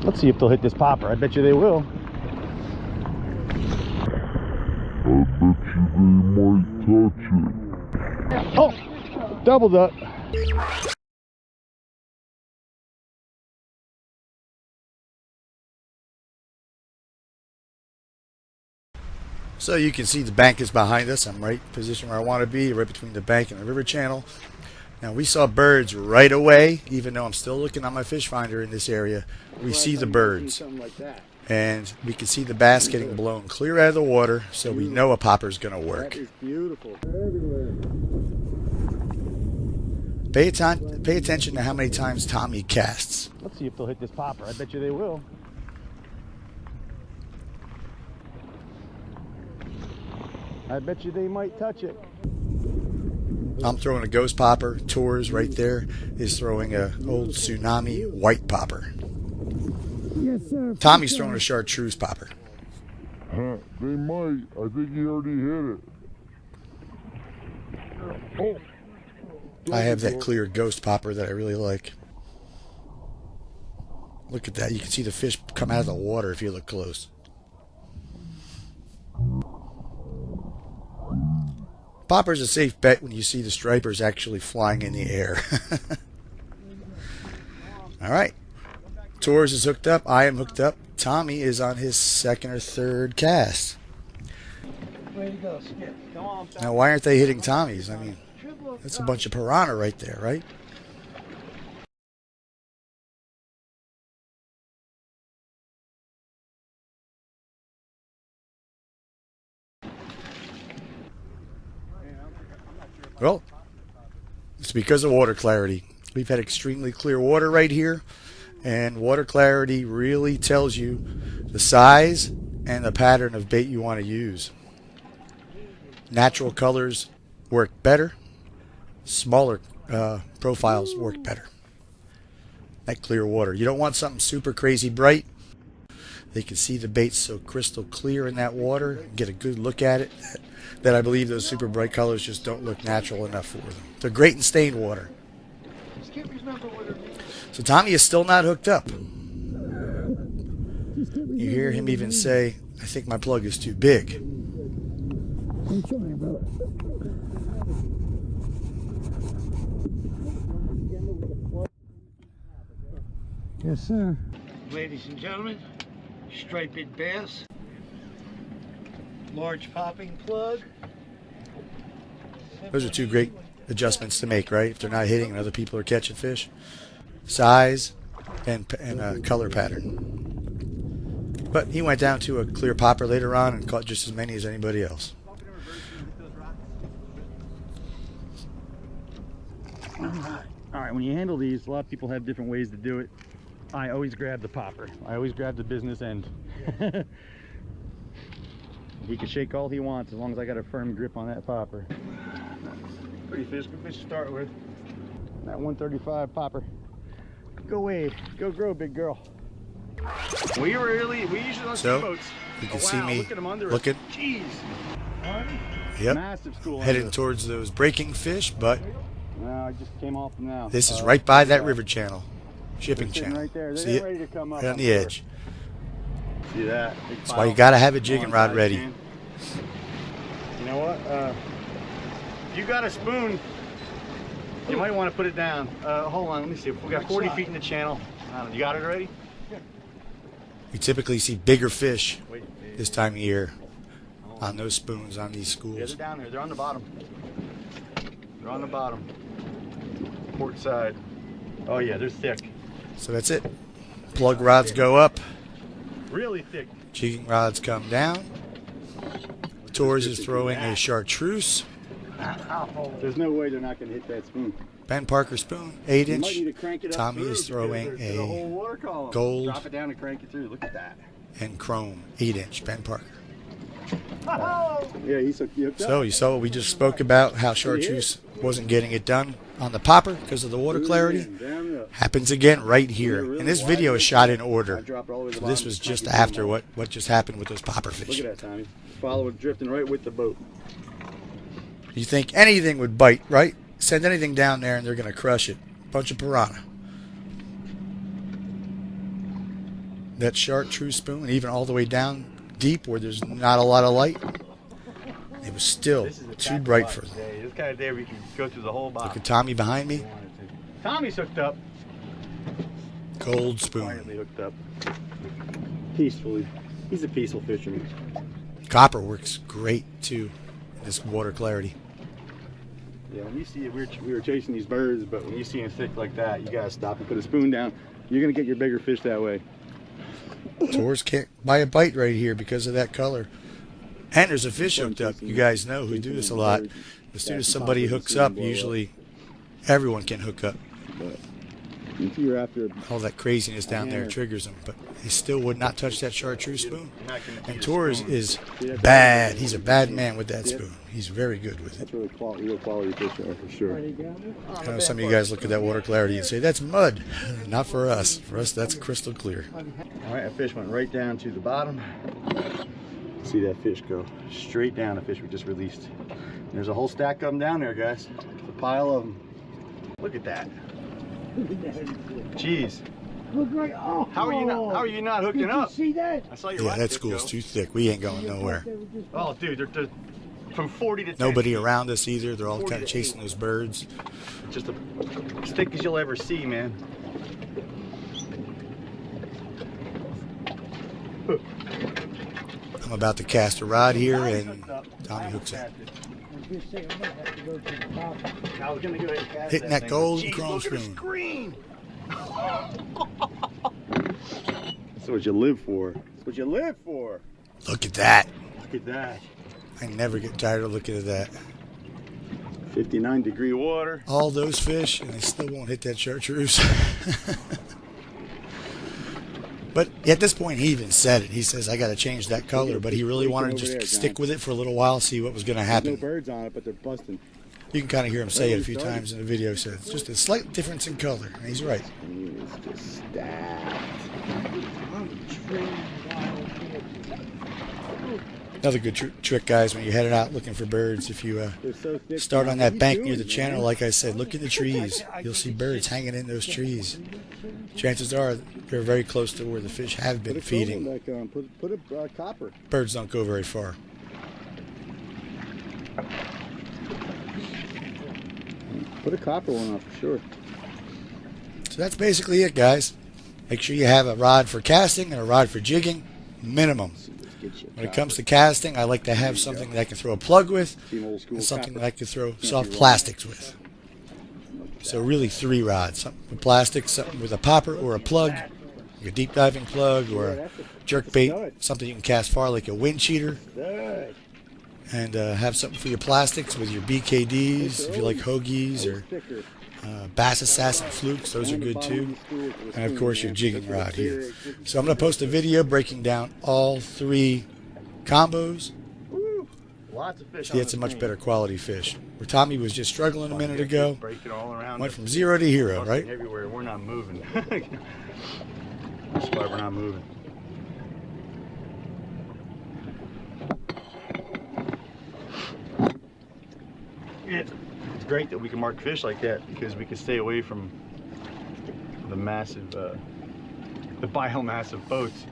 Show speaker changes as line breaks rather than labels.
Let's see if they'll hit this popper. I bet you they will.
I bet you they might touch it.
Oh, doubled up. So you can see the bank is behind us. I'm right position where I want to be, right between the bank and the river channel. Now we saw birds right away, even though I'm still looking on my fish finder in this area. We see the birds. And we can see the bass getting blown clear out of the water, so we know a popper's going to work.
That is beautiful.
Pay attention to how many times Tommy casts. Let's see if they'll hit this popper. I bet you they will. I bet you they might touch it. I'm throwing a ghost popper. Tours right there is throwing a old tsunami white popper.
Yes, sir.
Tommy's throwing a chartreuse popper.
They might. I think he already hit it. Oh.
I have that clear ghost popper that I really like. Look at that. You can see the fish come out of the water if you look close. Popper's a safe bet when you see the stripers actually flying in the air. All right. Tours is hooked up. I am hooked up. Tommy is on his second or third cast.
Way to go, Skip. Come on.
Now, why aren't they hitting Tommy's? I mean, that's a bunch of piranha right there, right? Well, it's because of water clarity. We've had extremely clear water right here, and water clarity really tells you the size and the pattern of bait you want to use. Natural colors work better. Smaller profiles work better. That clear water. You don't want something super crazy bright. They can see the bait so crystal clear in that water, get a good look at it, that I believe those super bright colors just don't look natural enough for them. They're great in stained water. So Tommy is still not hooked up. You hear him even say, I think my plug is too big.
I'm trying, brother. Yes, sir.
Ladies and gentlemen, striped bass, large popping plug.
Those are two great adjustments to make, right? If they're not hitting and other people are catching fish. Size and color pattern. But he went down to a clear popper later on and caught just as many as anybody else.
All right, when you handle these, a lot of people have different ways to do it. I always grab the popper. I always grab the business end. He can shake all he wants as long as I got a firm grip on that popper. Pretty fish, good fish to start with. That 135 popper. Go away, go grow, big girl. We usually on
So,
boats.
you can
Oh,
see
wow,
me
look at 'em under
looking.
it. Jeez.
Yep.
Massive school.
Heading towards those breaking fish, but
No, I just came off now.
this is right by that river channel. Shipping
They're sitting
channel.
right there.
See
They're
it?
ready to come up.
Right on
I'm
the
sure.
edge.
See that? Big
That's why you gotta have a jigging rod ready.
You know what? If you got a spoon, you might want to put it down. Hold on, let me see. We got 40 feet in the channel. You got it already?
You typically see bigger fish this time of year on those spoons on these
Yeah,
schools.
they're down there. They're on the bottom. They're on the bottom. Port side. Oh yeah, they're thick.
So that's it. Plug rods go up.
Really thick.
Jigging rods come down. Tours is throwing a chartreuse.
There's no way they're not going to hit that spoon.
Ben Parker spoon, 8
You might
inch.
need to crank it up
Tommy
through
is
because
throwing
there's a whole
a
water column.
gold.
Drop it down and crank it through. Look at that.
and chrome, 8 inch Ben Parker.
Yeah, he's hooked up.
So you saw what we just spoke about, how chartreuse wasn't getting it done on the popper because of the water clarity. Happens again right here. And this video is shot in order. So this was just after what just happened with those popper fish.
Look at that, Tommy. Follow it drifting right with the boat.
You think anything would bite, right? Send anything down there and they're going to crush it. Bunch of piranha. that chartreuse spoon, even all the way down deep where there's not a lot of light, it was still too bright for them.
This kind of day we can go through the whole box.
Look at Tommy behind me.
Tommy's hooked up.
Gold spoon.
Quietly hooked up. Peacefully. He's a peaceful fisherman.
Copper works great too in this water clarity.
Yeah, when you see it, we were chasing these birds, but when you see them thick like that, you gotta stop and put a spoon down. You're gonna get your bigger fish that way.
Tours can't buy a bite right here because of that color. And there's a fish hooked up. You guys know who do this a lot. As soon as somebody hooks up, usually everyone can hook up.
But if you're after
all that craziness down there triggers them, but he still would not touch that chartreuse spoon. And Tours is bad. He's a bad man with that spoon. He's very good with it.
That's really real quality fish there for sure.
I know some of you guys look at that water clarity and say, that's mud. Not for us. For us, that's crystal clear.
All right, that fish went right down to the bottom. See that fish go straight down, the fish we just released. And there's a whole stack of them down there, guys. It's a pile of them. Look at that. Jeez.
Look right. Oh,
How are you not hooking up?
See that?
I saw your
Yeah, that school's too thick. We ain't going nowhere.
Oh, dude, they're from 40 to 10.
Nobody around us either. They're all kind of chasing those birds.
Just as thick as you'll ever see, man.
I'm about to cast a rod here, and Tommy hooks up. Hitting that golden chrome spoon.
Green. That's what you live for. That's what you live for.
Look at that.
Look at that.
I never get tired of looking at that.
59-degree water.
All those fish, and they still won't hit that chartreuse. But at this point, he even said it. He says, I got to change that color. But he really wanted to just stick with it for a little while, see what was going to happen.
No birds on it, but they're busting.
You can kind of hear him say it a few times in the video. So it's just a slight difference in color. And he's right.
It's just stacked.
Another good trick, guys, when you're headed out looking for birds. If you start on that bank near the channel, like I said, look in the trees. You'll see birds hanging in those trees. Chances are they're very close to where the fish have been feeding.
Put a copper.
Birds don't go very far.
Put a copper one on for sure.
So that's basically it, guys. Make sure you have a rod for casting and a rod for jigging, minimum. When it comes to casting, I like to have something that I can throw a plug with and something that I can throw soft plastics with. So really 3 rods. Something with plastics, something with a popper or a plug, like a deep diving plug or a jerk bait, something you can cast far like a wind cheater. And have something for your plastics with your BKDs, if you like hoagies or Bass Assassin flukes, those are good too. And of course your jigging rod here. So I'm going to post a video breaking down all 3 combos.
Lots of fish.
See, it's a much better quality fish. Where Tommy was just struggling a minute ago, went from 0 to hero, right?
Everywhere, we're not moving. That's why we're not moving. It's great that we can mark fish like that because we can stay away from the massive, the biomass of boats.